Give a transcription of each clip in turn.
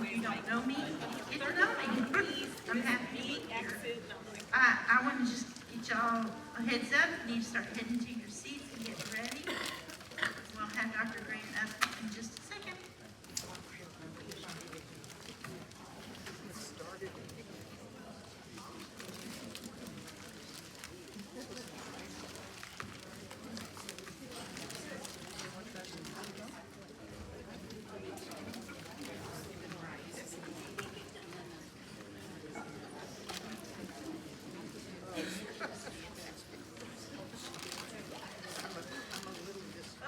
If you don't know me, get to know me. I'm happy to be here. I want to just get y'all a heads up. You need to start heading to your seats and get ready. We'll have Dr. Grant up in just a second.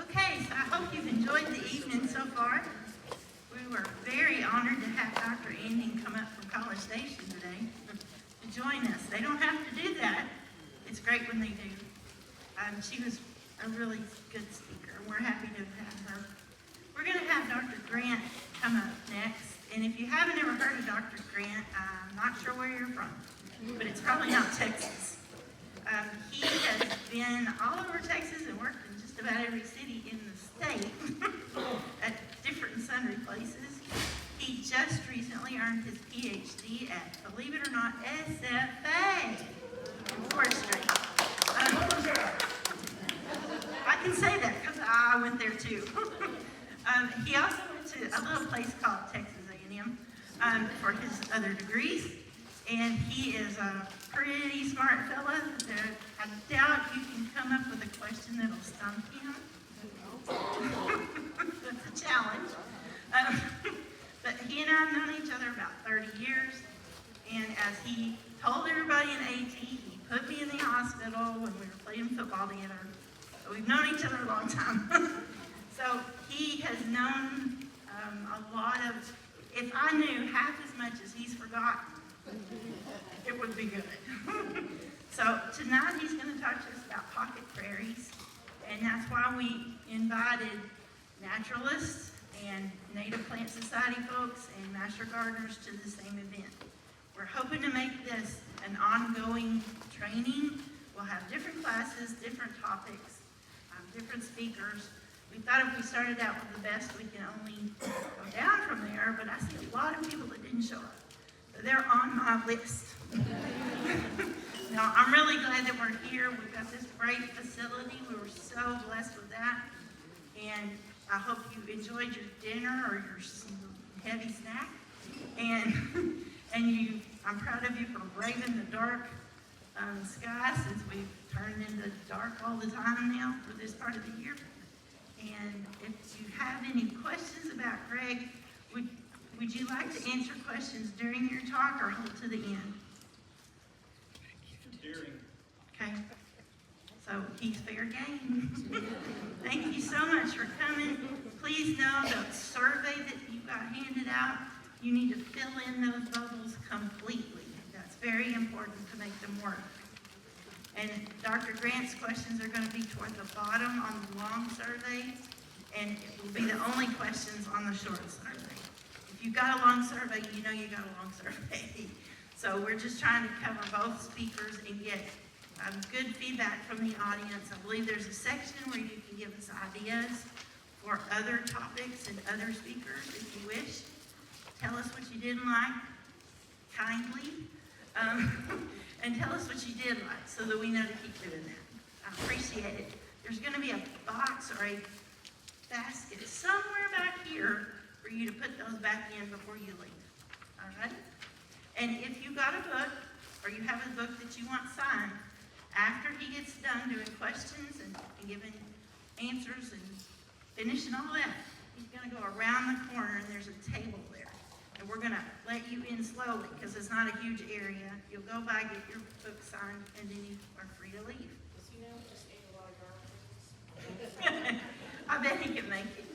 Okay, so I hope you've enjoyed the evening so far. We were very honored to have Dr. Anding come up from College Station today to join us. They don't have to do that. It's great when they do. She was a really good speaker, and we're happy to have her. We're going to have Dr. Grant come up next, and if you haven't ever heard of Dr. Grant, I'm not sure where you're from, but it's probably not Texas. He has been all over Texas and worked in just about every city in the state at different and sundry places. He just recently earned his PhD at, believe it or not, SFA in forestry. I can say that because I went there too. He also went to a little place called Texas A&M for his other degrees. And he is a pretty smart fella. I doubt you can come up with a question that'll stump him. That's a challenge. But he and I have known each other about 30 years. And as he told everybody in AT, he put me in the hospital when we were playing football together. So we've known each other a long time. So he has known a lot of, if I knew half as much as he's forgotten, it would be good. So tonight he's going to talk to us about pocket prairies, and that's why we invited naturalists and Native Plant Society folks and Master Gardeners to the same event. We're hoping to make this an ongoing training. We'll have different classes, different topics, different speakers. We thought if we started out with the best, we can only go down from there, but I see a lot of people that didn't show up. They're on my list. Now, I'm really glad that we're here. We've got this great facility. We were so blessed with that. And I hope you enjoyed your dinner or your heavy snack. And I'm proud of you for braving the dark sky, since we've turned into dark all the time now for this part of the year. And if you have any questions about Greg, would you like to answer questions during your talk or hold to the end? During. Okay. So he's fair game. Thank you so much for coming. Please know the survey that you got handed out, you need to fill in those bubbles completely. That's very important to make them work. And Dr. Grant's questions are going to be toward the bottom on the long survey, and it will be the only questions on the short survey. If you got a long survey, you know you got a long survey. So we're just trying to cover both speakers and get good feedback from the audience. I believe there's a section where you can give us ideas for other topics and other speakers if you wish. Tell us what you didn't like, kindly, and tell us what you did like so that we know to keep doing that. I appreciate it. There's going to be a box or a basket somewhere back here for you to put those back in before you leave. All right? And if you got a book or you have a book that you want signed, after he gets done doing questions and giving answers and finishing all that, he's going to go around the corner and there's a table there. And we're going to let you in slowly because it's not a huge area. You'll go by, get your book signed, and then you are free to leave. Does he know just ate a lot of garbage? I bet he can make it.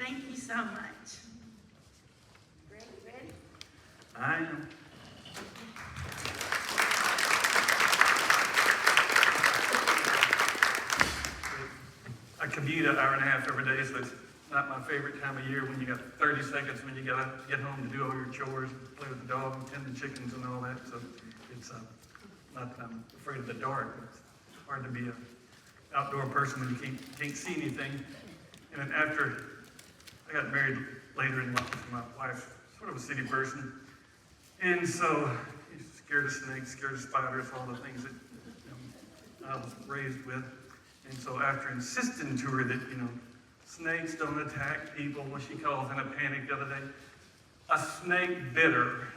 Thank you so much. Ready? I am. I commute an hour and a half every day, so it's not my favorite time of year when you got 30 seconds when you get home to do all your chores, play with the dog, and tend the chickens and all that. So it's not that I'm afraid of the dark, but it's hard to be an outdoor person when you can't see anything. And then after I got married later in life. My wife's sort of a city person. And so she's scared of snakes, scared of spiders, all the things that I was raised with. And so after insisting to her that, snakes don't attack people, what she calls in a panic the other day, a snake bit her.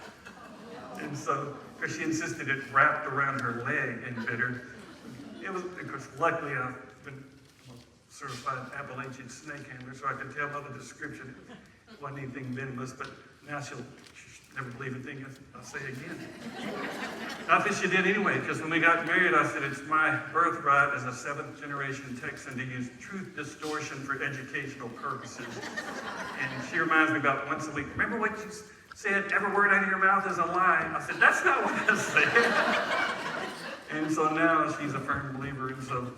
And so, because she insisted it wrapped around her leg and bit her. It was, because luckily I've been a certified Appalachian snake handler, so I could tell by the description it wasn't anything venomous, but now she'll never believe a thing I say again. Not that she did anyway, because when we got married, I said, it's my birthright as a 7th generation Texan to use truth distortion for educational purposes. And she reminds me about once a week, remember what you said, every word out of your mouth is a lie? I said, that's not what I said. And so now she's a firm believer. And so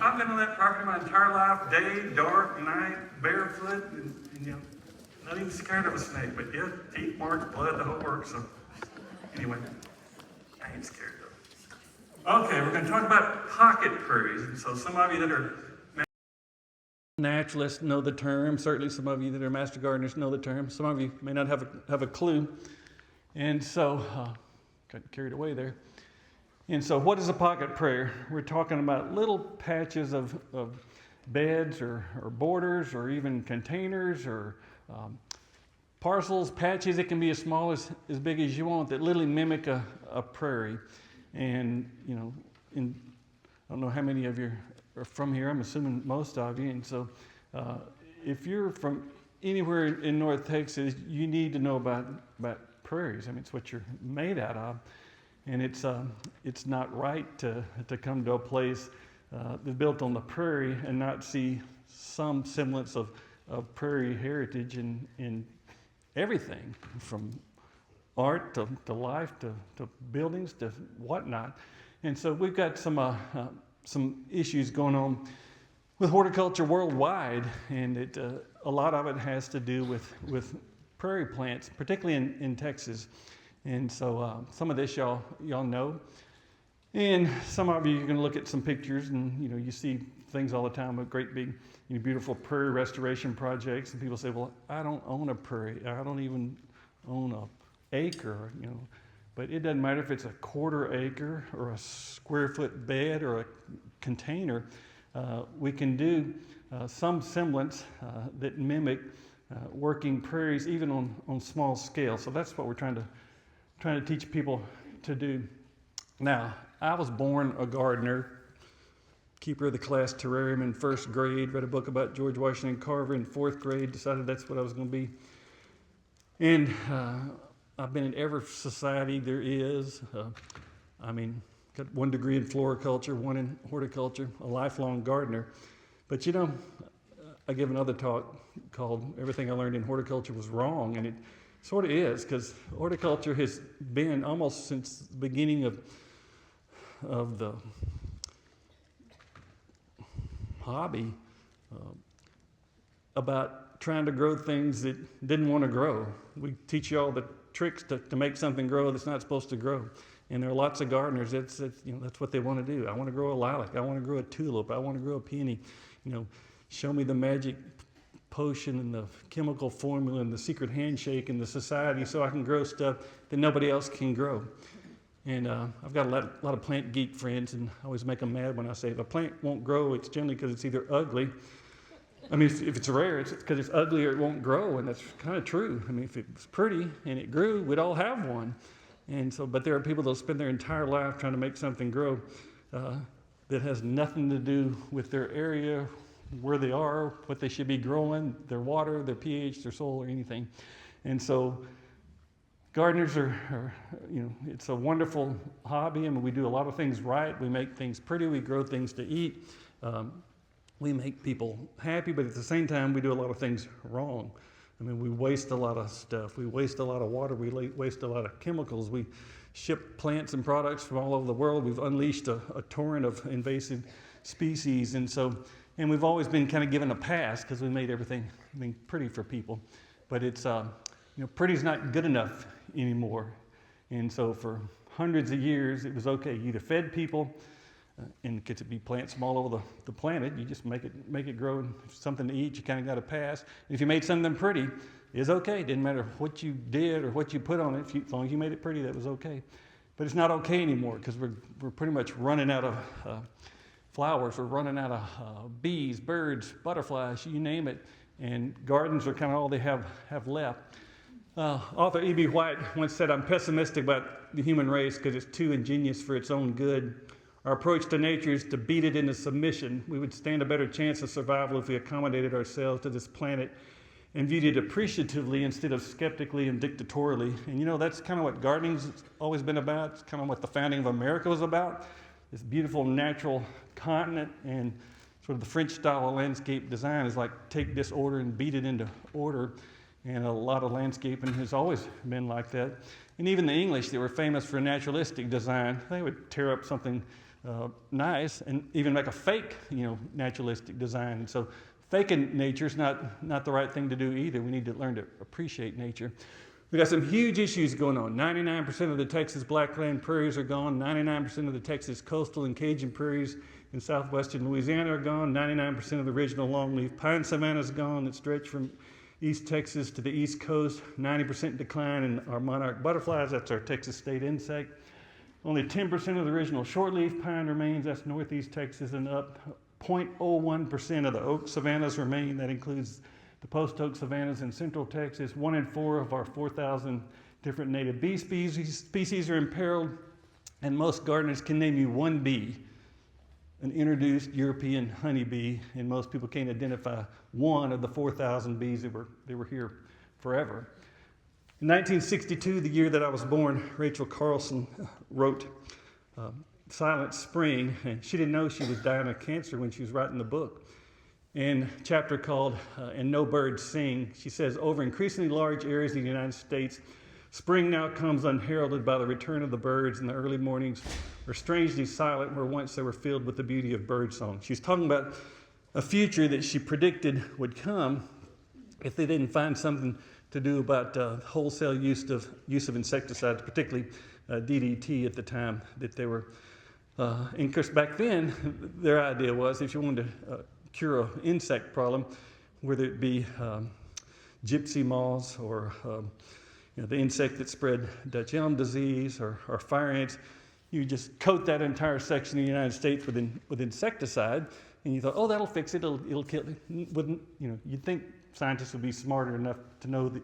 I've been on that property my entire life, day, dark, night, barefoot, and not even scared of a snake, but yeah, teeth marks, blood, the whole works. So anyway, I ain't scared though. Okay, we're going to talk about pocket prairies. And so some of you that are naturalists know the term. Certainly some of you that are master gardeners know the term. Some of you may not have a clue. And so, got carried away there. And so what is a pocket prairie? We're talking about little patches of beds or borders or even containers or parcels, patches. It can be as small as big as you want that literally mimic a prairie. And, I don't know how many of you are from here. I'm assuming most of you. And so if you're from anywhere in North Texas, you need to know about prairies. I mean, it's what you're made out of. And it's not right to come to a place that's built on the prairie and not see some semblance of prairie heritage in everything, from art to life to buildings to whatnot. And so we've got some issues going on with horticulture worldwide, and a lot of it has to do with prairie plants, particularly in Texas. And so some of this y'all know. And some of you can look at some pictures and you see things all the time with great big beautiful prairie restoration projects, and people say, well, I don't own a prairie, I don't even own an acre, but it doesn't matter if it's a quarter acre or a square foot bed or a container. We can do some semblance that mimic working prairies even on small scale. So that's what we're trying to teach people to do. Now, I was born a gardener, keeper of the class terrarium in 1st grade, read a book about George Washington Carver in 4th grade, decided that's what I was going to be. And I've been in every society there is. Got 1 degree in floriculture, 1 in horticulture, a lifelong gardener. But I give another talk called Everything I Learned in Horticulture Was Wrong, and it sort of is, because horticulture has been almost since the beginning of the hobby about trying to grow things that didn't want to grow. We teach you all the tricks to make something grow that's not supposed to grow. And there are lots of gardeners, that's what they want to do. I want to grow a lilac. I want to grow a tulip. I want to grow a peony. Show me the magic potion and the chemical formula and the secret handshake and the society so I can grow stuff that nobody else can grow. And I've got a lot of plant geek friends, and I always make them mad when I say if a plant won't grow, it's generally because it's either ugly. I mean, if it's rare, it's because it's ugly or it won't grow, and that's kind of true. I mean, if it was pretty and it grew, we'd all have one. And so, but there are people that'll spend their entire life trying to make something grow that has nothing to do with their area, where they are, what they should be growing, their water, their pH, their soil, or anything. And so gardeners are it's a wonderful hobby. I mean, we do a lot of things right. We make things pretty. We grow things to eat. We make people happy, but at the same time, we do a lot of things wrong. I mean, we waste a lot of stuff. We waste a lot of water. We waste a lot of chemicals. We ship plants and products from all over the world. We've unleashed a torrent of invasive species. And we've always been kind of given a pass because we made everything pretty for people. But it's, pretty's not good enough anymore. And so for hundreds of years, it was okay. You either fed people and get to be plants from all over the planet. You just make it grow something to eat. You kind of got to pass. And if you made something pretty, it's okay. It didn't matter what you did or what you put on it. As long as you made it pretty, that was okay. But it's not okay anymore because we're pretty much running out of flowers. We're running out of bees, birds, butterflies, you name it. And gardens are kind of all they have left. Author E.B. White once said, "I'm pessimistic about the human race because it's too ingenious for its own good. Our approach to nature is to beat it into submission. We would stand a better chance of survival if we accommodated ourselves to this planet and viewed it appreciatively instead of skeptically and dictatorially." And that's kind of what gardening's always been about. It's kind of what the founding of America was about. This beautiful natural continent, and sort of the French style of landscape design is like take disorder and beat it into order. And a lot of landscaping has always been like that. And even the English, they were famous for naturalistic design. They would tear up something nice and even make a fake, naturalistic design. And so faking nature is not the right thing to do either. We need to learn to appreciate nature. We got some huge issues going on. 99% of the Texas blackland prairies are gone. 99% of the Texas coastal and Cajun prairies in southwestern Louisiana are gone. 99% of the original longleaf pine savanna is gone that stretch from East Texas to the East Coast. 90% decline in our monarch butterflies. That's our Texas state insect. Only 10% of the original shortleaf pine remains. That's Northeast Texas and up. 0.01% of the oak savannas remain. That includes the post oak savannas in Central Texas. 1 in 4 of our 4,000 different native bee species are imperiled. And most gardeners can name you one bee, an introduced European honeybee, and most people can't identify one of the 4,000 bees that were here forever. In 1962, the year that I was born, Rachel Carlson wrote Silent Spring, and she didn't know she was dying of cancer when she was writing the book. In a chapter called And No Birds Sing, she says, "Over increasingly large areas of the United States, spring now comes unheralded by the return of the birds, and the early mornings are strangely silent where once they were filled with the beauty of birdsong." She's talking about a future that she predicted would come if they didn't find something to do about wholesale use of insecticides, particularly DDT at the time that they were. And of course, back then, their idea was if you wanted to cure an insect problem, whether it be gypsy moths or the insect that spread Dutch elm disease or fire ants, you just coat that entire section of the United States with insecticide, and you thought, oh, that'll fix it. It'll kill it. You'd think scientists would be smarter enough to know that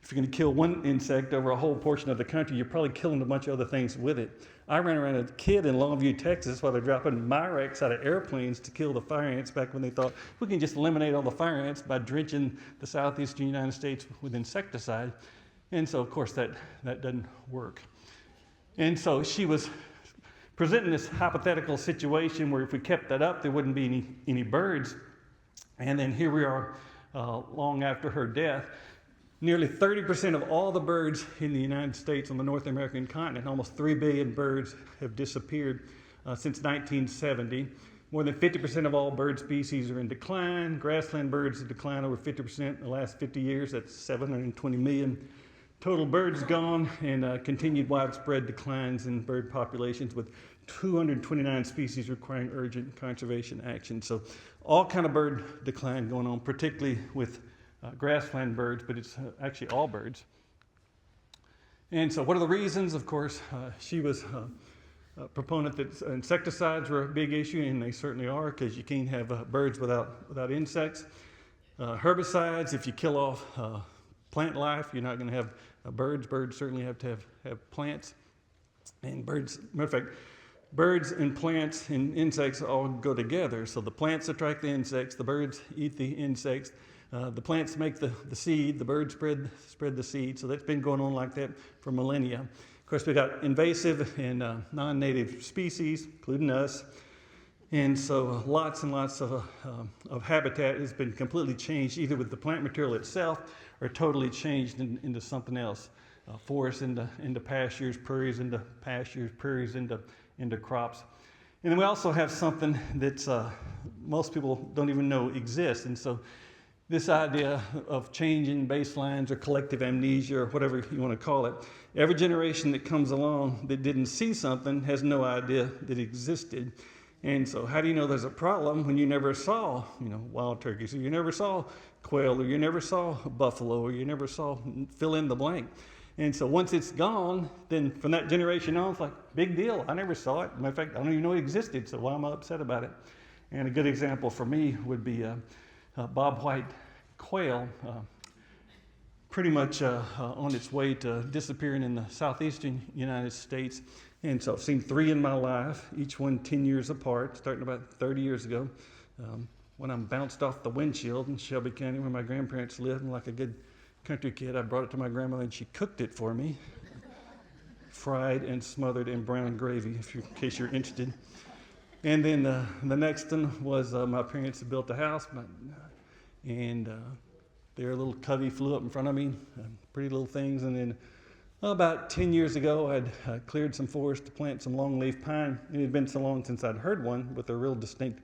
if you're going to kill one insect over a whole portion of the country, you're probably killing a bunch of other things with it. I ran around as a kid in Longview, Texas, while they're dropping Myrex out of airplanes to kill the fire ants back when they thought we can just eliminate all the fire ants by drenching the southeastern United States with insecticide. And so, of course, that doesn't work. And so she was presenting this hypothetical situation where if we kept that up, there wouldn't be any birds. And then here we are, long after her death. Nearly 30% of all the birds in the United States on the North American continent, almost 3 billion birds, have disappeared since 1970. More than 50% of all bird species are in decline. Grassland birds have declined over 50% in the last 50 years. That's 720 million total birds gone, and continued widespread declines in bird populations with 229 species requiring urgent conservation action. So all kind of bird decline going on, particularly with grassland birds, but it's actually all birds. And so what are the reasons? Of course, she was a proponent that insecticides were a big issue, and they certainly are, because you can't have birds without insects. Herbicides, if you kill off plant life, you're not going to have birds. Birds certainly have to have plants. And birds, matter of fact, birds and plants and insects all go together. So the plants attract the insects, the birds eat the insects. The plants make the seed, the birds spread the seed. So that's been going on like that for millennia. Of course, we've got invasive and non-native species, including us. And so lots and lots of habitat has been completely changed, either with the plant material itself or totally changed into something else. Forests into pastures, prairies into pastures, prairies into crops. And then we also have something that's most people don't even know exists. And so this idea of changing baselines or collective amnesia or whatever you want to call it, every generation that comes along that didn't see something has no idea that it existed. And so how do you know there's a problem when you never saw, wild turkeys, or you never saw quail, or you never saw buffalo, or you never saw fill in the blank? And so once it's gone, then from that generation on, it's like, big deal. I never saw it. Matter of fact, I don't even know it existed, so why am I upset about it? And a good example for me would be bobwhite quail, pretty much on its way to disappearing in the southeastern United States. And so I've seen 3 in my life, each one 10 years apart, starting about 30 years ago. When I'm bounced off the windshield in Shelby County where my grandparents lived, and like a good country kid, I brought it to my grandmother and she cooked it for me, fried and smothered in brown gravy, in case you're interested. And then the next one was my parents had built a house, and their little covey flew up in front of me, pretty little things. And then about 10 years ago, I'd cleared some forest to plant some longleaf pine. It had been so long since I'd heard one with a real distinct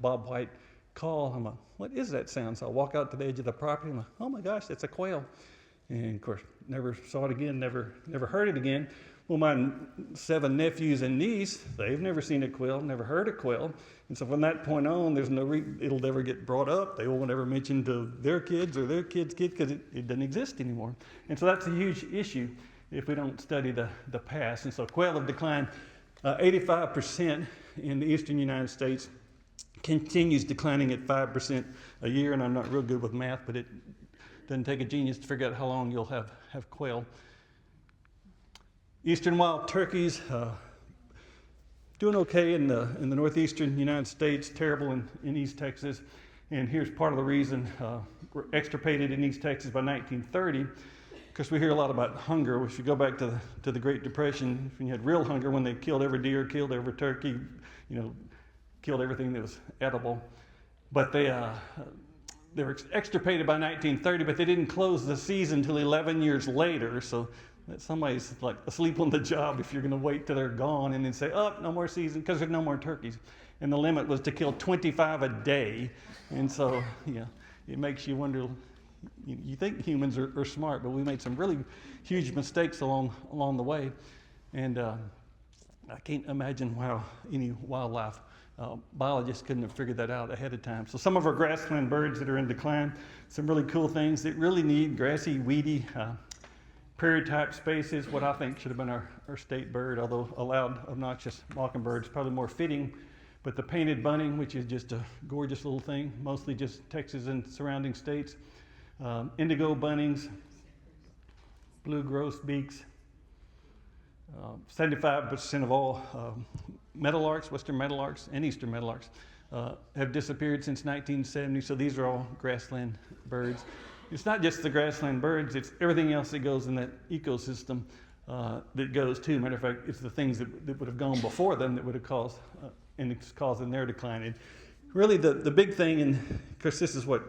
bobwhite call. I'm like, what is that sound? So I walk out to the edge of the property. I'm like, oh my gosh, that's a quail. And of course, never saw it again, never heard it again. Well, my 7 nephews and niece, they've never seen a quail, never heard a quail. And so from that point on, there's no it'll never get brought up. They won't ever mention to their kids or their kids' kids because it doesn't exist anymore. And so that's a huge issue if we don't study the past. And so quail have declined 85% in the eastern United States, continues declining at 5% a year. And I'm not real good with math, but it doesn't take a genius to figure out how long you'll have quail. Eastern wild turkeys, doing okay in the northeastern United States, terrible in East Texas. And here's part of the reason we're extirpated in East Texas by 1930, because we hear a lot about hunger. If you go back to the Great Depression, when you had real hunger, when they killed every deer, killed every turkey, killed everything that was edible. But they were extirpated by 1930, but they didn't close the season until 11 years later. So that somebody's like asleep on the job if you're going to wait till they're gone and then say, oh, no more season, because there's no more turkeys. And the limit was to kill 25 a day. And so, it makes you wonder, you think humans are smart, but we made some really huge mistakes along the way. And I can't imagine how any wildlife biologists couldn't have figured that out ahead of time. So some of our grassland birds that are in decline, some really cool things that really need grassy, weedy, prairie-type spaces, what I think should have been our state bird, although a loud, obnoxious mockingbird is probably more fitting. But the painted bunting, which is just a gorgeous little thing, mostly just Texas and surrounding states. Indigo buntings, blue grosbeaks. 75% of all meadowlarks, western meadowlarks and eastern meadowlarks, have disappeared since 1970. So these are all grassland birds. It's not just the grassland birds, it's everything else that goes in that ecosystem that goes too. Matter of fact, it's the things that would have gone before them that would have caused, and it's causing their decline. And really the big thing, and of course this is what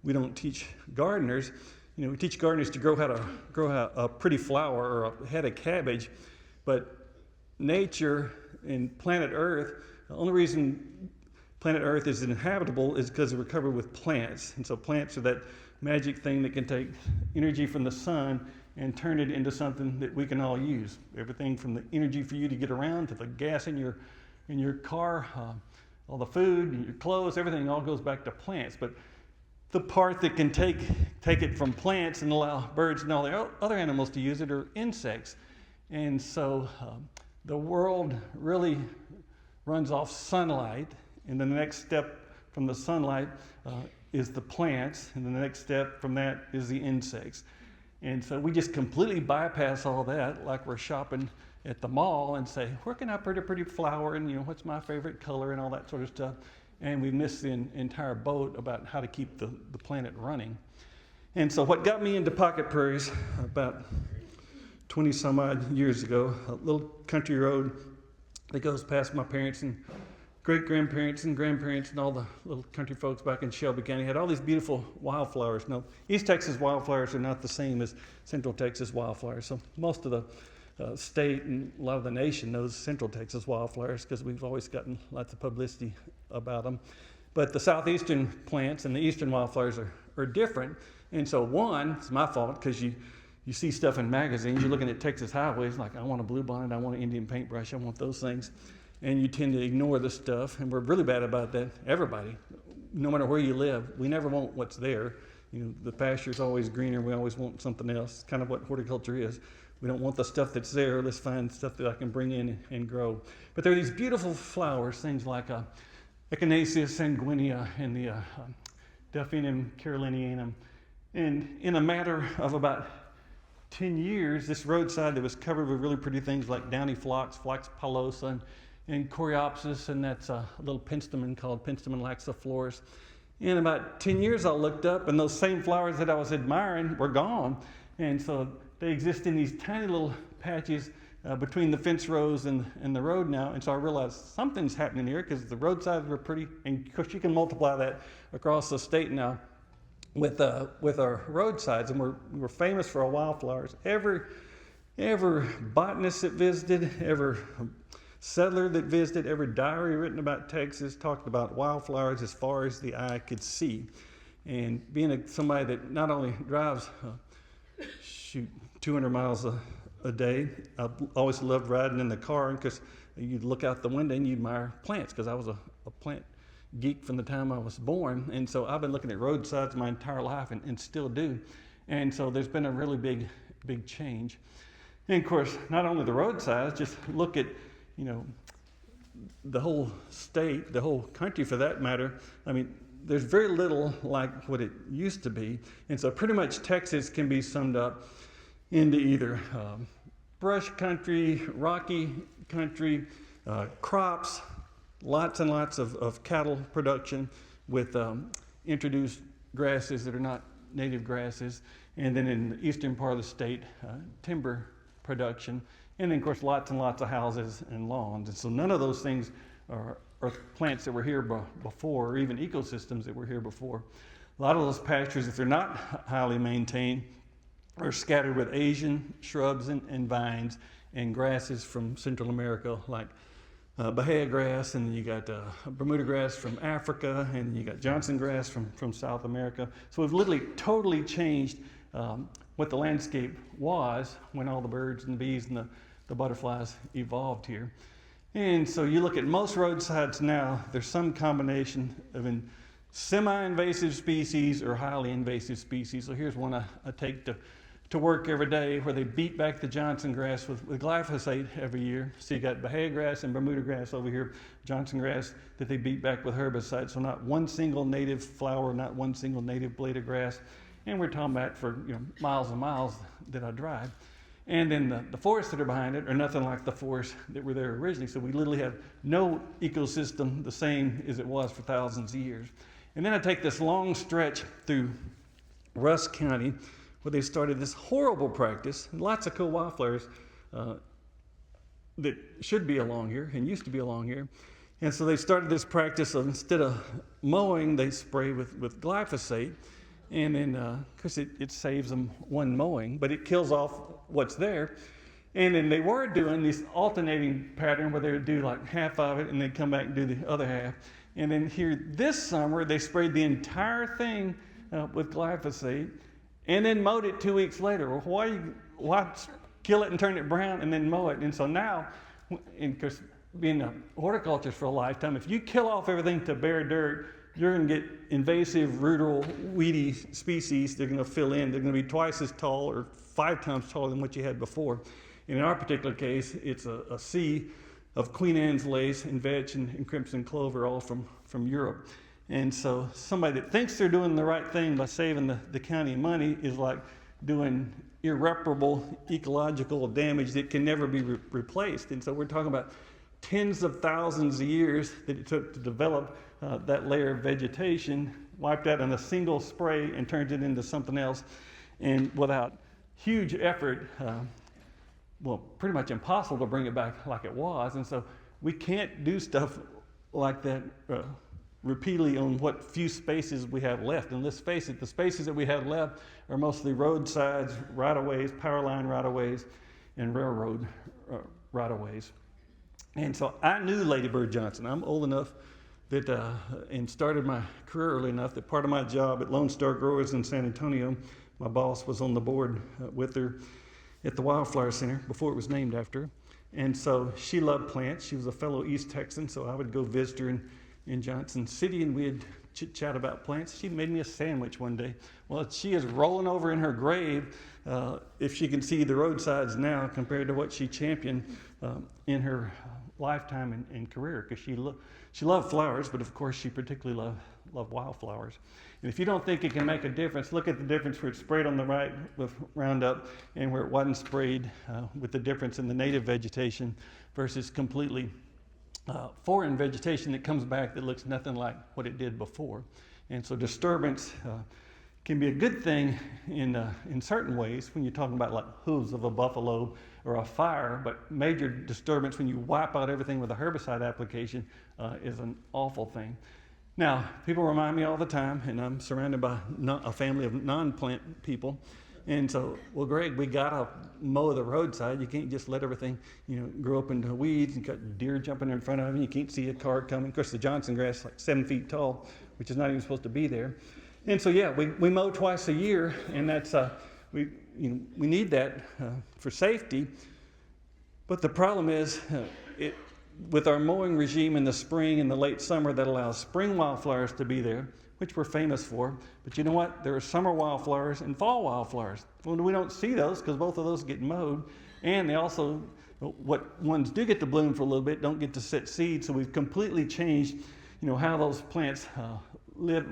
we don't teach gardeners, we teach gardeners to grow a pretty flower or a head of cabbage, but nature and planet Earth, the only reason planet Earth is inhabitable is because we're covered with plants. And so plants are that magic thing that can take energy from the sun and turn it into something that we can all use. Everything from the energy for you to get around to the gas in your car, all the food, your clothes, everything all goes back to plants. But the part that can take it from plants and allow birds and all the other animals to use it are insects. And so the world really runs off sunlight, and then the next step from the sunlight is the plants, and then the next step from that is the insects. And so we just completely bypass all that, like we're shopping at the mall and say, where can I put a pretty flower, and what's my favorite color and all that sort of stuff. And we miss the entire boat about how to keep the planet running. And so what got me into pocket prairies about 20 some odd years ago, a little country road that goes past my parents and great-grandparents and grandparents and all the little country folks back in Shelby County had all these beautiful wildflowers. Now, East Texas wildflowers are not the same as Central Texas wildflowers. So most of the state and a lot of the nation knows Central Texas wildflowers because we've always gotten lots of publicity about them. But the southeastern plants and the eastern wildflowers are different. And so one, it's my fault because you see stuff in magazines, you're looking at Texas highways like, I want a bluebonnet, I want an Indian paintbrush, I want those things. and you tend to ignore the stuff, and we're really bad about that. Everybody, no matter where you live, we never want what's there. You know, the pasture's always greener. We always want something else. It's kind of what horticulture is. We don't want the stuff that's there. Let's find stuff that I can bring in and grow. But there are these beautiful flowers, things like Echinacea sanguinea and the Delphinum carolinianum. And in a matter of about 10 years, this roadside that was covered with really pretty things like downy phlox, Phlox pilosa, and Coreopsis, and that's a little penstemon called Penstemon laxiflorus. In about 10 years, I looked up, and those same flowers that I was admiring were gone. And so they exist in these tiny little patches between the fence rows and the road now. And so I realized something's happening here because the roadsides were pretty, and of course you can multiply that across the state now with our roadsides. And we're famous for our wildflowers. Every botanist that visited, every settler that visited, every diary written about Texas talked about wildflowers as far as the eye could see. And being somebody that not only drives 200 miles a day, I always loved riding in the car because you'd look out the window and you'd admire plants, because I was a plant geek from the time I was born. And so I've been looking at roadsides my entire life and still do. And so there's been a really big change. And of course, not only the roadsides, just look at, you know, the whole state, the whole country for that matter. I mean, there's very little like what it used to be. And so pretty much Texas can be summed up into either brush country, rocky country, crops, lots and lots of cattle production with introduced grasses that are not native grasses. And then in the eastern part of the state, timber production. And then, of course, lots and lots of houses and lawns. And so none of those things are plants that were here before, or even ecosystems that were here before. A lot of those pastures, if they're not highly maintained, are scattered with Asian shrubs and vines and grasses from Central America, like Bahia grass, and you got Bermuda grass from Africa, and you got Johnson grass from South America. So we've literally totally changed what the landscape was when all the birds and the bees and the butterflies evolved here. And so you look at most roadsides now, there's some combination of semi-invasive species or highly invasive species. So here's one I take to work every day, where they beat back the Johnson grass with glyphosate every year. So you got Bahia grass and Bermuda grass over here, Johnson grass that they beat back with herbicide. So not one single native flower, not one single native blade of grass. And we're talking about for miles and miles that I drive. And then the forests that are behind it are nothing like the forests that were there originally. So we literally have no ecosystem the same as it was for thousands of years. And then I take this long stretch through Rusk County, where they started this horrible practice, and lots of cool wildflowers that should be along here and used to be along here. And so they started this practice of, instead of mowing, they spray with glyphosate. And then, because it saves them one mowing, but it kills off what's there. And then they were doing this alternating pattern where they would do like half of it and then come back and do the other half. And then here this summer, they sprayed the entire thing with glyphosate and then mowed it 2 weeks later. Well, why kill it and turn it brown and then mow it? And so now, because being a horticulturist for a lifetime, if you kill off everything to bare dirt, you're going to get invasive, ruderal, weedy species. They're going to fill in. They're going to be twice as tall or 5 times taller than what you had before. And in our particular case, it's a sea of Queen Anne's lace and vetch and crimson clover, all from Europe. And so somebody that thinks they're doing the right thing by saving the county money is like doing irreparable ecological damage that can never be replaced. And so we're talking about tens of thousands of years that it took to develop that layer of vegetation, wiped out in a single spray and turned it into something else, and without huge effort, pretty much impossible to bring it back like it was. And so we can't do stuff like that repeatedly on what few spaces we have left. And let's face it, the spaces that we have left are mostly roadsides, right-of-ways, power line right-of-ways, and railroad right-of-ways. And so I knew Lady Bird Johnson. I'm old enough that, and started my career early enough that part of my job at Lone Star Growers in San Antonio, my boss was on the board with her at the Wildflower Center before it was named after her. And so she loved plants. She was a fellow East Texan, so I would go visit her in Johnson City, and we'd chit-chat about plants. She made me a sandwich one day. Well, she is rolling over in her grave if she can see the roadsides now compared to what she championed in her lifetime and career, because she loved flowers, but of course she particularly loved wildflowers. And if you don't think it can make a difference, look at the difference where it's sprayed on the right with Roundup and where it wasn't sprayed, with the difference in the native vegetation versus completely foreign vegetation that comes back that looks nothing like what it did before. And so disturbance can be a good thing in certain ways when you're talking about like hooves of a buffalo or a fire, but major disturbance when you wipe out everything with a herbicide application is an awful thing. Now, people remind me all the time, and I'm surrounded by a family of non-plant people, and so, well, Greg, we gotta mow the roadside. You can't just let everything, grow up into weeds and got deer jumping in front of you. You can't see a car coming. Of course, the Johnson grass is like 7 feet tall, which is not even supposed to be there. And so, yeah, we mow twice a year, and that's we need that for safety. But the problem is, with our mowing regime in the spring and the late summer, that allows spring wildflowers to be there, which we're famous for. But you know what? There are summer wildflowers and fall wildflowers. Well, we don't see those because both of those get mowed, and they also, what ones do get to bloom for a little bit, don't get to set seed. So we've completely changed, how those plants live.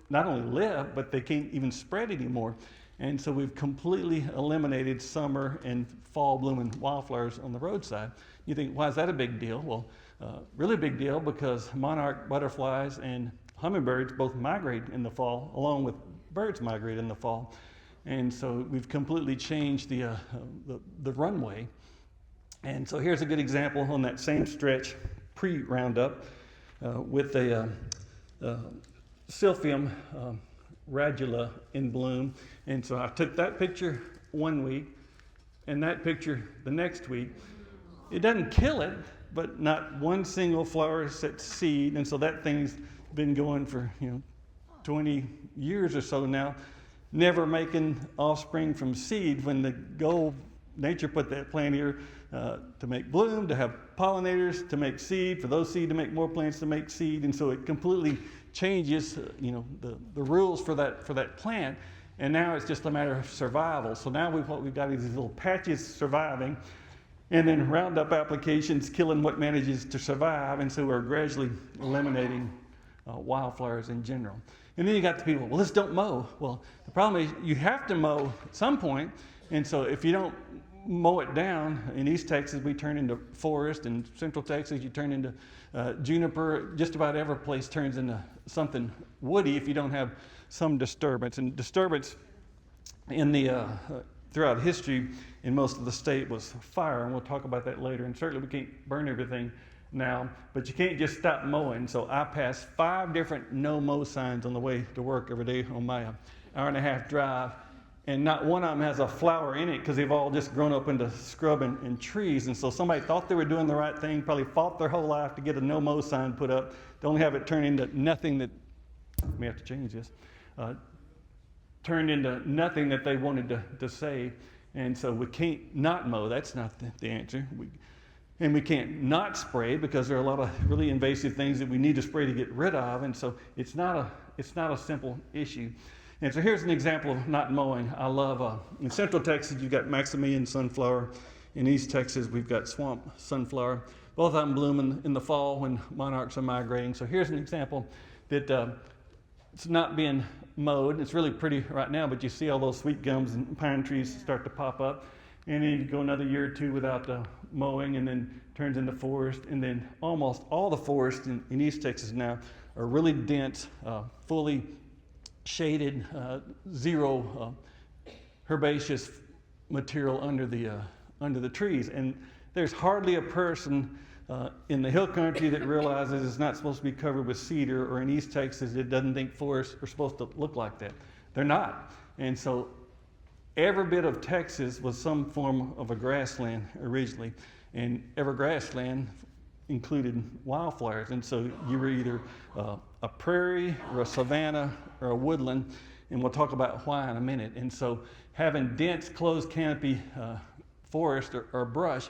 Not only live, but they can't even spread anymore. And so we've completely eliminated summer and fall blooming wildflowers on the roadside. You think, why is that a big deal? Well, really big deal because monarch butterflies and hummingbirds both migrate in the fall, along with birds migrate in the fall. And so we've completely changed the runway. And so here's a good example on that same stretch pre-Roundup with a Silphium radula in bloom. And so I took that picture one week and that picture the next week. It doesn't kill it, but not one single flower sets seed. And so that thing's been going for 20 years or so now, never making offspring from seed, when the goal, nature put that plant here to make bloom, to have pollinators, to make seed, for those seed to make more plants to make seed. And so it completely changes the rules for that plant, and now it's just a matter of survival. So now we've got these little patches surviving, and then Roundup applications killing what manages to survive, and so we're gradually eliminating wildflowers in general. And then you got the people, well, let's don't mow. Well, the problem is you have to mow at some point, and so if you don't mow it down, in East Texas we turn into forest, in Central Texas you turn into juniper. Just about every place turns into something woody if you don't have some disturbance. And disturbance in the throughout history in most of the state was fire, and we'll talk about that later. And certainly we can't burn everything now, but you can't just stop mowing. So I pass 5 different no-mow signs on the way to work every day on my hour-and-a-half drive, and not one of them has a flower in it because they've all just grown up into scrub and trees. And so somebody thought they were doing the right thing, probably fought their whole life to get a no-mow sign put up, to only have it turn into nothing that, may have to change this, turned into nothing that they wanted to save. And so we can't not mow. That's not the answer. And we can't not spray because there are a lot of really invasive things that we need to spray to get rid of. And so it's not a simple issue. And so here's an example of not mowing. I love, in Central Texas, you've got Maximilian sunflower. In East Texas, we've got swamp sunflower. Both of them bloom in the fall when monarchs are migrating. So here's an example that it's not being mowed. It's really pretty right now, but you see all those sweet gums and pine trees start to pop up. And then you go another year or two without mowing, and then turns into forest. And then almost all the forests in East Texas now are really dense, fully shaded, zero herbaceous material under the trees. And there's hardly a person in the hill country that realizes it's not supposed to be covered with cedar, or in East Texas that doesn't think forests are supposed to look like that. They're not. And so every bit of Texas was some form of a grassland originally, and every grassland included wildflowers. And so you were either a prairie or a savanna or a woodland, and we'll talk about why in a minute. And so having dense closed canopy forest or brush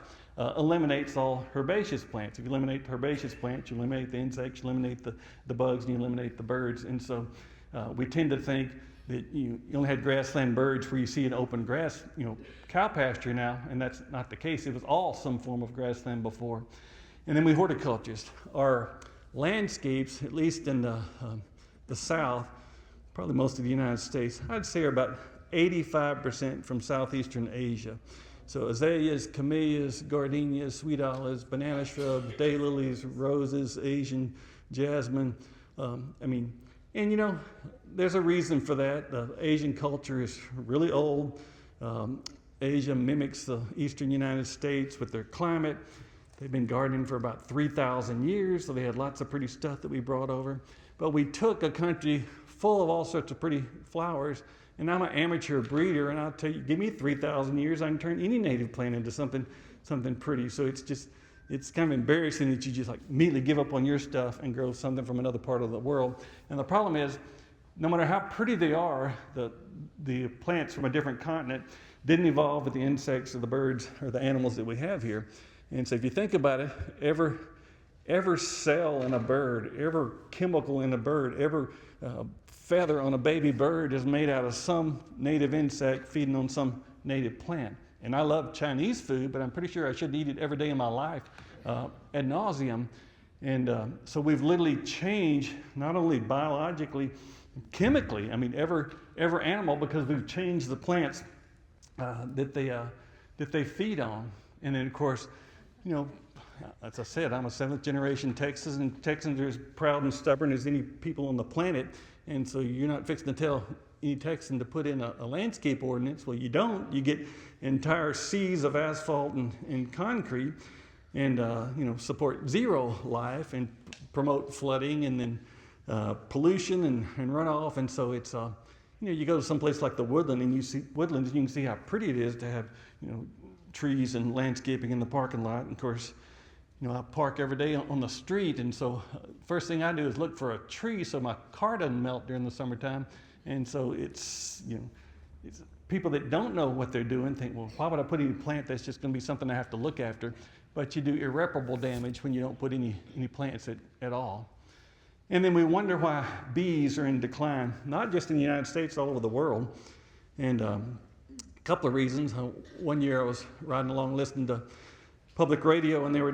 eliminates all herbaceous plants. If you eliminate the herbaceous plants, you eliminate the insects, you eliminate the bugs, and you eliminate the birds. And so we tend to think that you only had grassland birds where you see an open grass, cow pasture now, and that's not the case. It was all some form of grassland before. And then we horticulturists. Our landscapes, at least in the South, probably most of the United States, I'd say are about 85% from southeastern Asia. So azaleas, camellias, gardenias, sweet olives, banana shrubs, daylilies, roses, Asian jasmine. There's a reason for that. The Asian culture is really old. Asia mimics the eastern United States with their climate. They've been gardening for about 3,000 years, so they had lots of pretty stuff that we brought over. But we took a country full of all sorts of pretty flowers, and I'm an amateur breeder, and I'll tell you, give me 3,000 years, I can turn any native plant into something pretty. So it's kind of embarrassing that you just like immediately give up on your stuff and grow something from another part of the world. And the problem is, no matter how pretty they are, the plants from a different continent didn't evolve with the insects or the birds or the animals that we have here. And so if you think about it, every cell in a bird, every chemical in a bird, every feather on a baby bird is made out of some native insect feeding on some native plant. And I love Chinese food, but I'm pretty sure I shouldn't eat it every day of my life ad nauseum. And so we've literally changed, not only biologically, chemically, every animal, because we've changed the plants that they feed on. And then, of course, as I said, I'm a 7th generation Texan, and Texans are as proud and stubborn as any people on the planet. And so you're not fixing to tell any Texan to put in a landscape ordinance. Well, you don't. You get entire seas of asphalt and concrete and, support zero life and promote flooding and then pollution and runoff. And so it's, you go to some place like the woodland and you see woodlands, and you can see how pretty it is to have, trees and landscaping in the parking lot. And of course, I park every day on the street, and so first thing I do is look for a tree so my car doesn't melt during the summertime. And so it's people that don't know what they're doing think, well, why would I put any plant that's just going to be something I have to look after? But you do irreparable damage when you don't put any plants at all. And then we wonder why bees are in decline, not just in the United States, all over the world. And a couple of reasons. One year I was riding along listening to public radio, and they were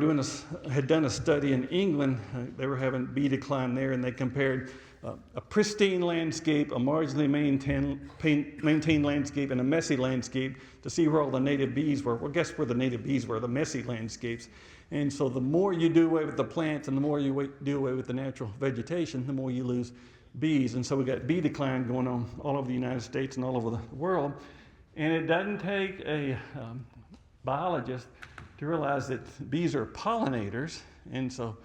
had done a study in England. They were having bee decline there, and they compared a pristine landscape, a marginally maintained landscape, and a messy landscape to see where all the native bees were. Well, guess where the native bees were? The messy landscapes. And so the more you do away with the plants and the more you do away with the natural vegetation, the more you lose bees. And so we got bee decline going on all over the United States and all over the world. And it doesn't take a biologist to realize that bees are pollinators, and so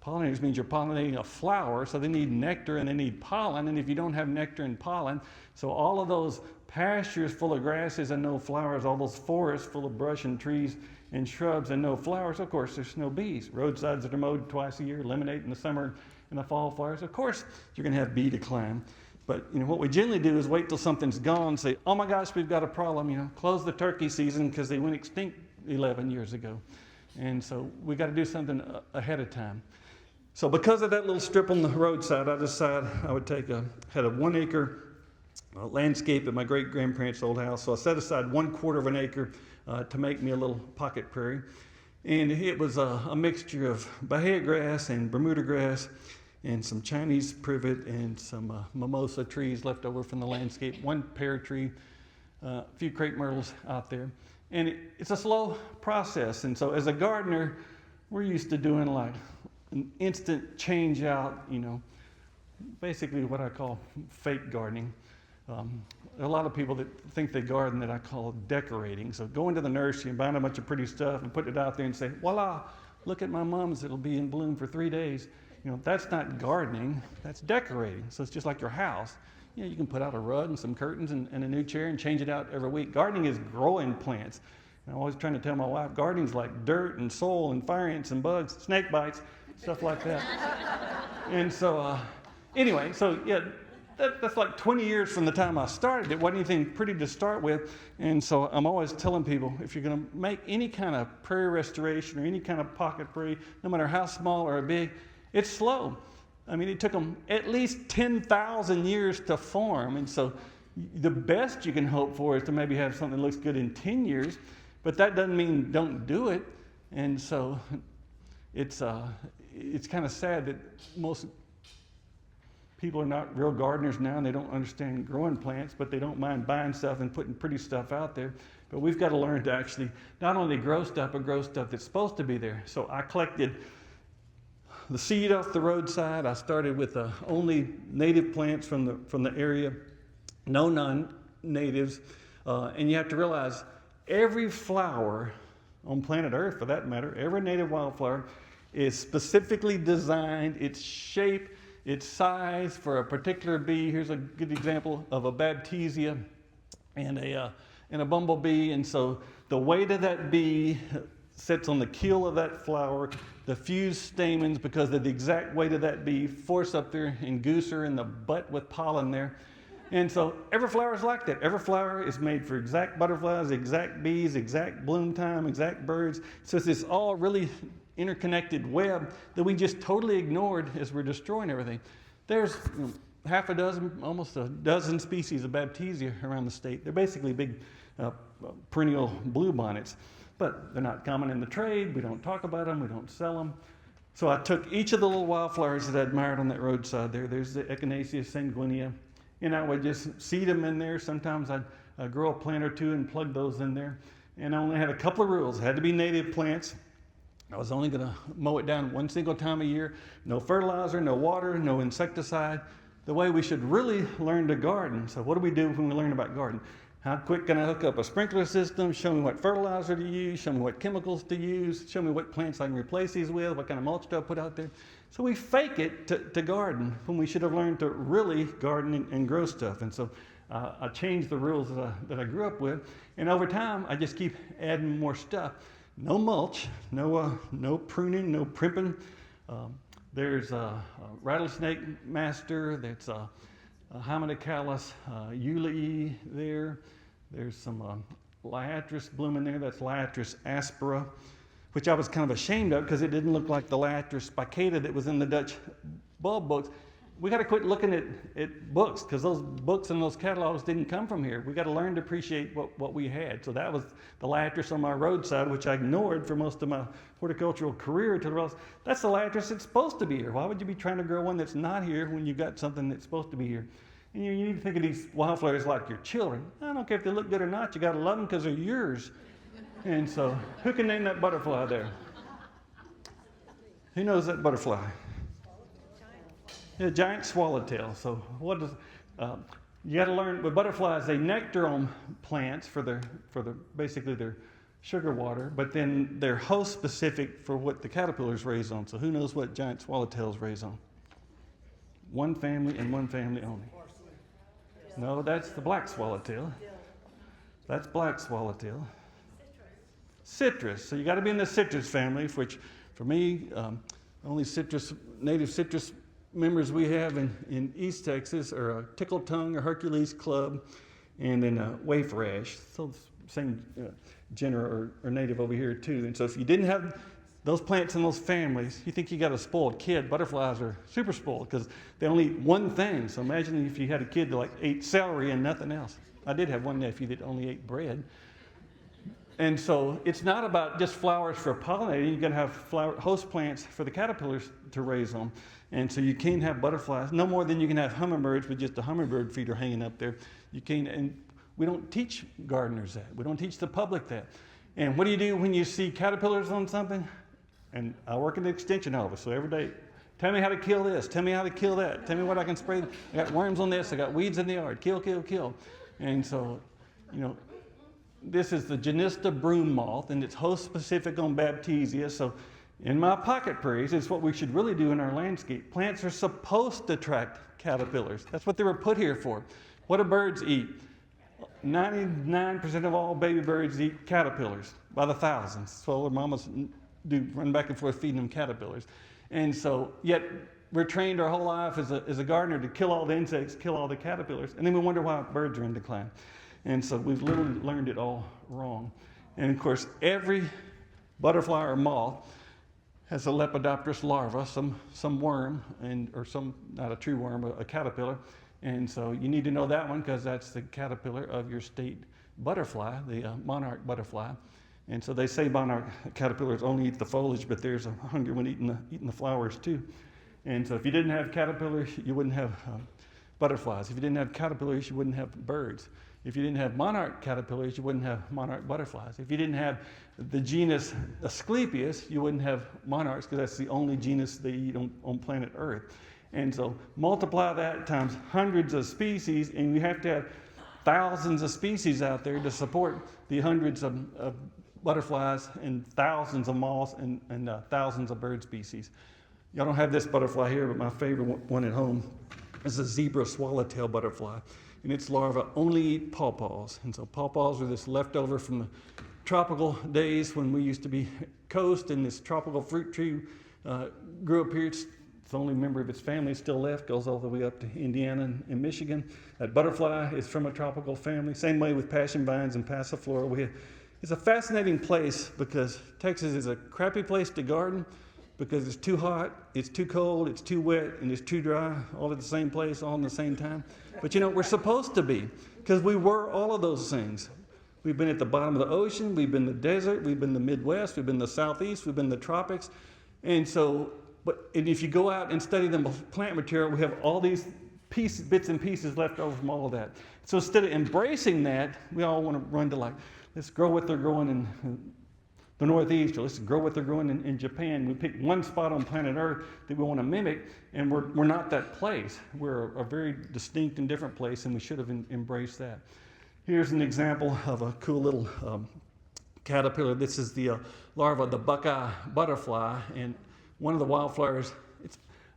pollinators means you're pollinating a flower, so they need nectar and they need pollen, and if you don't have nectar and pollen, so all of those pastures full of grasses and no flowers, all those forests full of brush and trees and shrubs and no flowers, of course there's no bees. Roadsides that are mowed twice a year, eliminate in the summer and the fall flowers, of course you're going to have bee decline. But what we generally do is wait till something's gone, say, oh my gosh, we've got a problem, close the turkey season because they went extinct 11 years ago. And so we got to do something ahead of time. So because of that little strip on the roadside, I decided I would had a 1 acre landscape at my great grandparents' old house. So I set aside 1/4 of an acre to make me a little pocket prairie. And it was a mixture of bahia grass and Bermuda grass and some Chinese privet and some mimosa trees left over from the landscape, 1 pear tree, a few crepe myrtles out there. And it's a slow process. And so as a gardener, we're used to doing like an instant change out, basically what I call fake gardening. A lot of people that think they garden that I call decorating. So going to the nursery and buying a bunch of pretty stuff and put it out there and say, voila, look at my mums, it'll be in bloom for 3 days. That's not gardening, that's decorating. So it's just like your house. You can put out a rug and some curtains and a new chair and change it out every week. Gardening is growing plants. And I'm always trying to tell my wife, gardening's like dirt and soil and fire ants and bugs, snake bites, stuff like that. And so, that's like 20 years from the time I started. It wasn't anything pretty to start with. And so I'm always telling people, if you're going to make any kind of prairie restoration or any kind of pocket prairie, no matter how small or big, it's slow. I mean, it took them at least 10,000 years to form. And so the best you can hope for is to maybe have something that looks good in 10 years. But that doesn't mean don't do it. And so it's kind of sad that most people are not real gardeners now, and they don't understand growing plants, but they don't mind buying stuff and putting pretty stuff out there. But we've got to learn to actually not only grow stuff, but grow stuff that's supposed to be there. So I collected the seed off the roadside. I started with only native plants from the area, no non-natives. And you have to realize every flower on planet Earth, for that matter, every native wildflower is specifically designed, its shape, its size for a particular bee. Here's a good example of a baptisia and a bumblebee. And so the weight of that bee sits on the keel of that flower. The fused stamens, because of the exact weight of that bee, force up there and goose her in the butt with pollen there. And so every flower is like that. Every flower is made for exact butterflies, exact bees, exact bloom time, exact birds. So it's this all really interconnected web that we just totally ignored as we're destroying everything. There's half a dozen, almost a dozen species of baptisia around the state. They're basically big perennial bluebonnets, but they're not common in the trade. We don't talk about them. We don't sell them. So I took each of the little wildflowers that I admired on that roadside there. There's the Echinacea sanguinea, and I would just seed them in there. Sometimes I'd grow a plant or two and plug those in there. And I only had a couple of rules. It had to be native plants. I was only going to mow it down one single time a year. No fertilizer, no water, no insecticide. The way we should really learn to garden. So what do we do when we learn about garden? How quick can I hook up a sprinkler system? Show me what fertilizer to use. Show me what chemicals to use. Show me what plants I can replace these with. What kind of mulch do I put out there? So we fake it to garden when we should have learned to really garden and grow stuff. And so I changed the rules that I grew up with. And over time, I just keep adding more stuff. No mulch, no pruning, no primping. There's a rattlesnake master. That's a Hymenicalis eulei there. There's some liatris blooming there. That's Liatris aspera, which I was kind of ashamed of because it didn't look like the Liatris spicata that was in the Dutch bulb books. We got to quit looking at books, because those books and those catalogs didn't come from here. We got to learn to appreciate what we had. So that was the Liatris on my roadside, which I ignored for most of my horticultural career. That's the Liatris that's supposed to be here. Why would you be trying to grow one that's not here when you've got something that's supposed to be here? And you need to think of these wildflowers like your children. I don't care if they look good or not. You got to love them because they're yours. And so, who can name that butterfly there? Who knows that butterfly? Yeah, giant swallowtail. So what does you got to learn with butterflies? They nectar on plants for their basically their sugar water, but then they're host specific for what the caterpillars raise on. So who knows what giant swallowtails raise on? One family and one family only. No, that's the black swallowtail. That's black swallowtail. Citrus. So you got to be in the citrus family, which for me, only native citrus members we have in East Texas are a tickle tongue, a Hercules club, and then a wafer ash. So same genera or native over here too. And so if you didn't have those plants in those families, you think you got a spoiled kid. Butterflies are super spoiled because they only eat one thing. So imagine if you had a kid that ate celery and nothing else. I did have one nephew that only ate bread. And so it's not about just flowers for pollinating. You've got to have host plants for the caterpillars to raise on. And so you can't have butterflies, no more than you can have hummingbirds with just a hummingbird feeder hanging up there. You can't, and we don't teach gardeners that. We don't teach the public that. And what do you do when you see caterpillars on something? And I work in the extension office, so every day, tell me how to kill this, tell me how to kill that, tell me what I can spray. I got worms on this, I got weeds in the yard, kill, kill, kill. And so, this is the Genista broom moth, and it's host specific on Baptisia. So in my pocket prairies, it's what we should really do in our landscape. Plants are supposed to attract caterpillars. That's what they were put here for. What do birds eat? 99% of all baby birds eat caterpillars by the thousands. So their mamas do run back and forth feeding them caterpillars. And so, yet we're trained our whole life as a gardener to kill all the insects, kill all the caterpillars, and then we wonder why birds are in decline. And so we've literally learned it all wrong. And of course, every butterfly or moth has a Lepidopterous larva, some worm, or some, not a true worm, but a caterpillar. And so you need to know that one because that's the caterpillar of your state butterfly, the monarch butterfly. And so they say monarch caterpillars only eat the foliage, but there's a hungry one eating the flowers too. And so if you didn't have caterpillars, you wouldn't have butterflies. If you didn't have caterpillars, you wouldn't have birds. If you didn't have monarch caterpillars, you wouldn't have monarch butterflies. If you didn't have the genus Asclepius, you wouldn't have monarchs because that's the only genus they eat on planet Earth. And so multiply that times hundreds of species, and you have to have thousands of species out there to support the hundreds of butterflies and thousands of moths and thousands of bird species. Y'all don't have this butterfly here, but my favorite one at home is a zebra swallowtail butterfly. And its larvae only eat pawpaws. And so pawpaws are this leftover from the tropical days when we used to be coast, and this tropical fruit tree grew up here. It's the only member of its family still left, goes all the way up to Indiana and Michigan. That butterfly is from a tropical family. Same way with passion vines and passiflora. It's a fascinating place because Texas is a crappy place to garden because it's too hot, it's too cold, it's too wet, and it's too dry, all at the same place, all in the same time. But you know, we're supposed to be, because we were all of those things. We've been at the bottom of the ocean, we've been the desert, we've been the Midwest, we've been the Southeast, we've been the tropics. And so, and if you go out and study the plant material, we have all these bits and pieces left over from all of that. So instead of embracing that, we all want to run to let's grow what they're growing in the Northeast, or let's grow what they're growing in Japan. We pick one spot on planet Earth that we want to mimic, and we're not that place. We're a very distinct and different place, and we should have embraced that. Here's an example of a cool little caterpillar. This is the larva of the buckeye butterfly, and one of the wildflowers.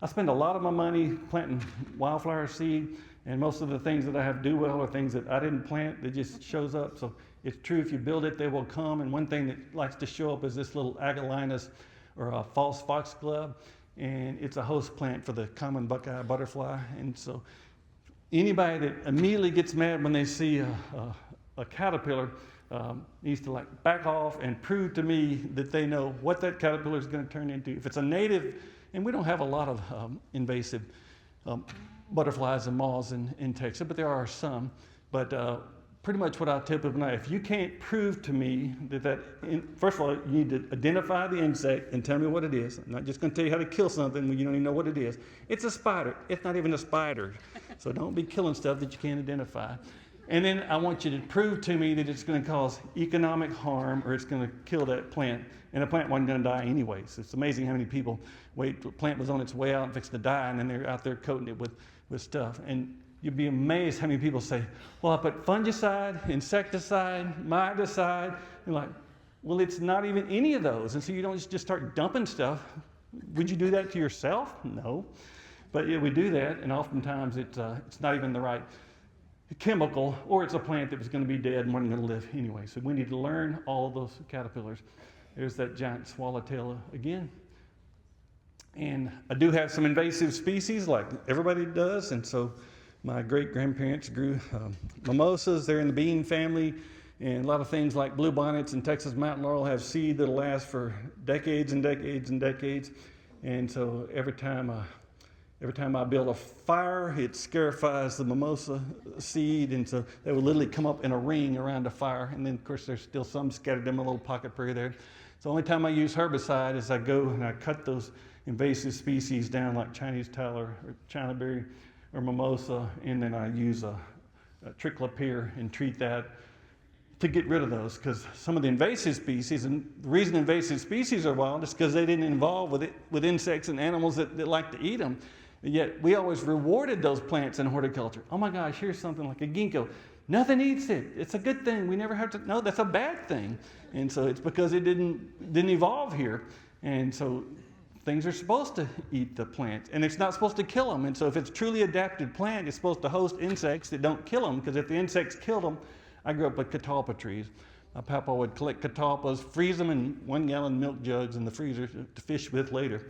I spend a lot of my money planting wildflower seed, and most of the things that I have do well are things that I didn't plant that just shows up. So it's true, if you build it, they will come. And one thing that likes to show up is this little Agalinus, or a false foxglove, and it's a host plant for the common buckeye butterfly. And so anybody that immediately gets mad when they see a caterpillar needs to back off and prove to me that they know what that caterpillar is going to turn into. If it's a native, and we don't have a lot of invasive butterflies and moths in Texas, but there are some. But pretty much what I tell people now, if you can't prove to me first of all, you need to identify the insect and tell me what it is. I'm not just going to tell you how to kill something when you don't even know what it is. It's a spider. It's not even a spider. So don't be killing stuff that you can't identify. And then I want you to prove to me that it's going to cause economic harm or it's going to kill that plant. And the plant wasn't going to die anyways. It's amazing how many people wait till the plant was on its way out and fixed to die, and then they're out there coating it with stuff. And you'd be amazed how many people say, well, I put fungicide, insecticide, miticide. And well, it's not even any of those. And so you don't just start dumping stuff. Would you do that to yourself? No. But yeah, we do that, and oftentimes it's not even the right chemical, or it's a plant that was going to be dead and wasn't going to live anyway. So we need to learn all of those caterpillars. There's that giant swallowtail again. And I do have some invasive species like everybody does, and so my great-grandparents grew mimosas. They're in the bean family, and a lot of things like bluebonnets and Texas mountain laurel have seed that'll last for decades and decades and decades. And so every time I build a fire, it scarifies the mimosa seed, and so they will literally come up in a ring around the fire. And then, of course, there's still some scattered in a little pocket prairie there. So the only time I use herbicide is I go and I cut those invasive species down like Chinese tile or Chinaberry or mimosa, and then I use a triclopyr and treat that to get rid of those, because some of the invasive species, and the reason invasive species are wild is because they didn't involve with insects and animals that like to eat them. And yet we always rewarded those plants in horticulture. Oh my gosh, here's something like a ginkgo. Nothing eats it. It's a good thing. We never have to. No, that's a bad thing. And so it's because it didn't evolve here. And so things are supposed to eat the plant, and it's not supposed to kill them. And so if it's a truly adapted plant, it's supposed to host insects that don't kill them, because if the insects killed them, I grew up with catalpa trees. My papa would collect catalpas, freeze them in 1-gallon milk jugs in the freezer to fish with later.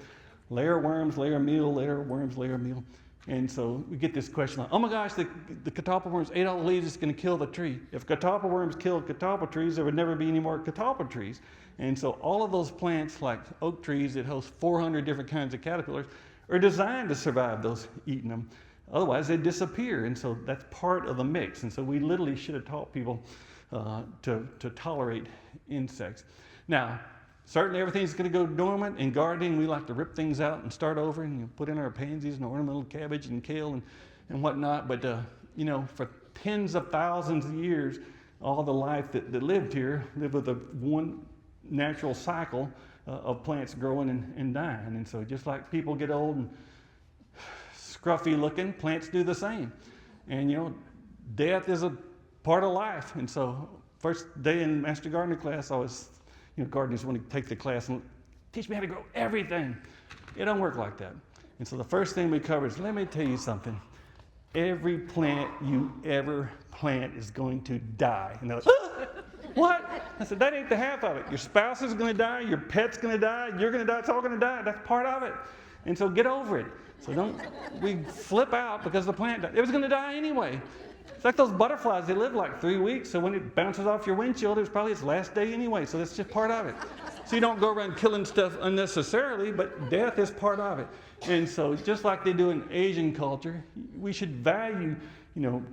layer worms, layer meal, layer worms, layer meal. And so we get this question like, oh my gosh, the catalpa worms ate all the leaves, it's going to kill the tree. If catalpa worms killed catalpa trees, there would never be any more catalpa trees. And so all of those plants, like oak trees that host 400 different kinds of caterpillars, are designed to survive those eating them. Otherwise, they'd disappear. And so that's part of the mix. And so we literally should have taught people to tolerate insects. Now, certainly everything's going to go dormant. In gardening, we like to rip things out and start over and put in our pansies and ornamental cabbage and kale and whatnot. But, for tens of thousands of years, all the life that lived here lived with one natural cycle of plants growing and dying. And so just like people get old and scruffy looking, plants do the same. And, death is a part of life. And so first day in Master Gardener class, I was, gardeners want to take the class and teach me how to grow everything. It don't work like that. And so the first thing we cover is, let me tell you something. Every plant you ever plant is going to die. And they're like, what? I said, that ain't the half of it. Your spouse is going to die. Your pet's going to die. You're going to die. It's all going to die. That's part of it. And so get over it. So we flip out because the plant died. It was going to die anyway. It's like those butterflies. They live like 3 weeks. So when it bounces off your windshield, it was probably its last day anyway. So that's just part of it. So you don't go around killing stuff unnecessarily, but death is part of it. And so just like they do in Asian culture, we should value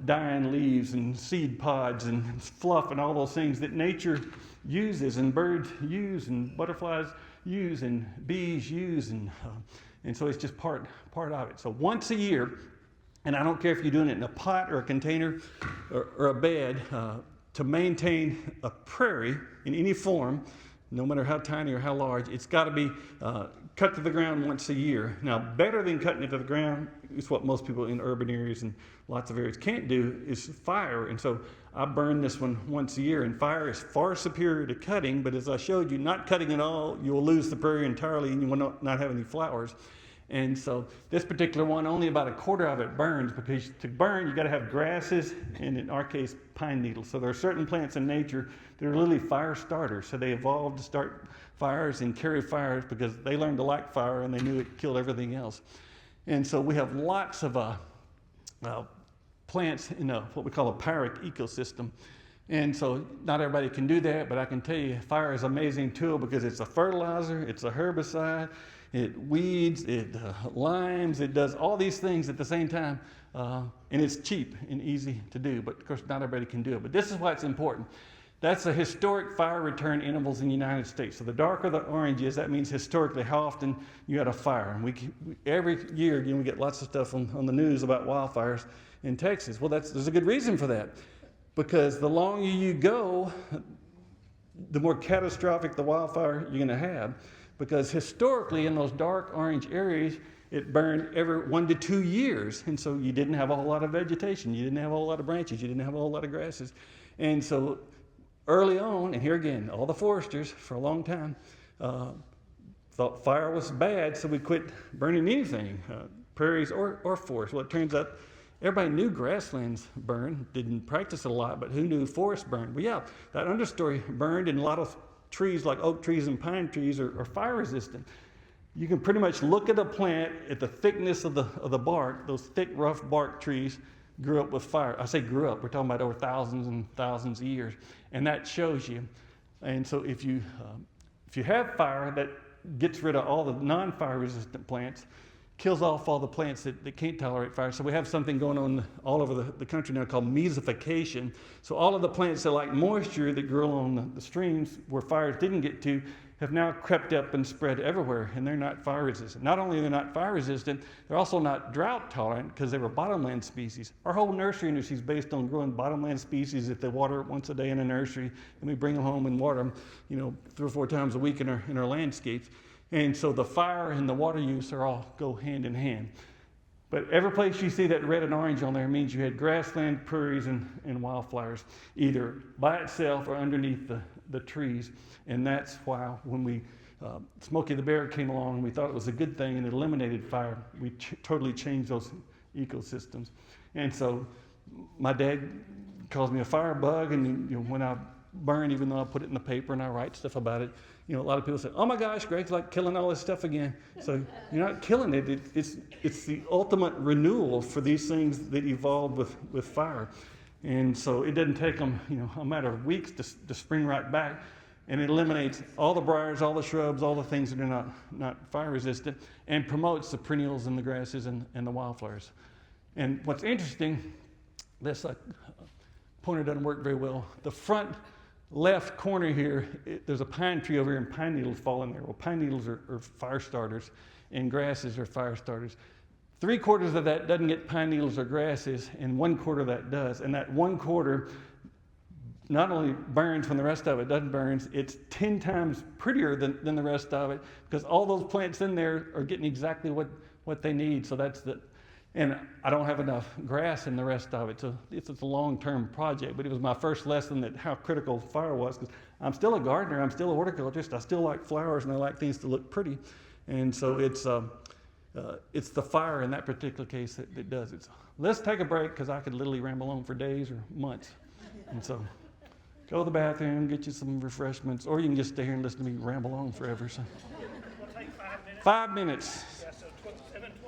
dying leaves and seed pods and fluff and all those things that nature uses and birds use and butterflies use and bees use. And so it's just part of it. So once a year, and I don't care if you're doing it in a pot or a container or a bed, to maintain a prairie in any form, no matter how tiny or how large, it's got to be cut to the ground once a year. Now, better than cutting it to the ground is what most people in urban areas and lots of areas can't do, is fire. And so I burn this one once a year, and fire is far superior to cutting, but as I showed you, not cutting at all, you'll lose the prairie entirely and you will not have any flowers. And so this particular one, only about a quarter of it burns, because to burn, you got to have grasses and, in our case, pine needles. So there are certain plants in nature that are literally fire starters. So they evolved to start fires and carry fires because they learned to like fire and they knew it killed everything else. And so we have lots of plants in what we call a pyric ecosystem. And so not everybody can do that, but I can tell you fire is an amazing tool because it's a fertilizer, it's a herbicide, it weeds, it limes, it does all these things at the same time. And it's cheap and easy to do, but of course not everybody can do it. But this is why it's important. That's the historic fire return intervals in the United States. So the darker the orange is, that means historically how often you had a fire. And every year, we get lots of stuff on the news about wildfires in Texas. Well, there's a good reason for that. Because the longer you go, the more catastrophic the wildfire you're going to have. Because historically, in those dark orange areas, it burned every 1 to 2 years. And so you didn't have a whole lot of vegetation. You didn't have a whole lot of branches. You didn't have a whole lot of grasses. And so early on, and here again, all the foresters for a long time thought fire was bad, so we quit burning anything, prairies or forests. Well, it turns out everybody knew grasslands burned, didn't practice it a lot, but who knew forests burned? Well, yeah, that understory burned, and a lot of trees like oak trees and pine trees are fire resistant. You can pretty much look at a plant at the thickness of the bark. Those thick, rough bark trees grew up with fire. I say grew up, we're talking about over thousands and thousands of years. And that shows you. And so if you have fire, that gets rid of all the non-fire resistant plants, kills off all the plants that can't tolerate fire. So we have something going on all over the country now called mesification. So all of the plants that like moisture that grow along the streams where fires didn't get to have now crept up and spread everywhere, and they're not fire resistant. Not only are they not fire resistant, they're also not drought tolerant because they were bottomland species. Our whole nursery industry is based on growing bottomland species that they water once a day in a nursery, and we bring them home and water them, 3 or 4 times a week in our landscapes. And so the fire and the water use all go hand in hand. But every place you see that red and orange on there means you had grassland, prairies, and wildflowers, either by itself or underneath the trees. And that's why when Smokey the Bear came along, we thought it was a good thing and it eliminated fire. We totally changed those ecosystems. And so my dad calls me a firebug, and when I burn, even though I put it in the paper and I write stuff about it. You know, a lot of people say, "Oh my gosh, Greg's like killing all this stuff again." So you're not killing it. It's the ultimate renewal for these things that evolved with fire. And so it doesn't take them, you know, a matter of weeks to spring right back. And it eliminates all the briars, all the shrubs, all the things that are not fire resistant, and promotes the perennials and the grasses and the wildflowers. And what's interesting, this pointer doesn't work very well. The front left corner here, there's a pine tree over here, and pine needles fall in there. Well, pine needles are fire starters, and grasses are fire starters. 3/4 of that doesn't get pine needles or grasses, and 1/4 of that does. And that 1/4 not only burns when the rest of it doesn't burn, it's 10 times prettier than the rest of it, because all those plants in there are getting exactly what they need. So and I don't have enough grass in the rest of it. So it's a long-term project, but it was my first lesson that how critical fire was, because I'm still a gardener, I'm still a horticulturist, I still like flowers and I like things to look pretty. And so it's the fire in that particular case that does it. So let's take a break, because I could literally ramble on for days or months. And so go to the bathroom, get you some refreshments, or you can just stay here and listen to me ramble on forever. So We'll take 5 minutes. 5 minutes. Yeah, so 7:20.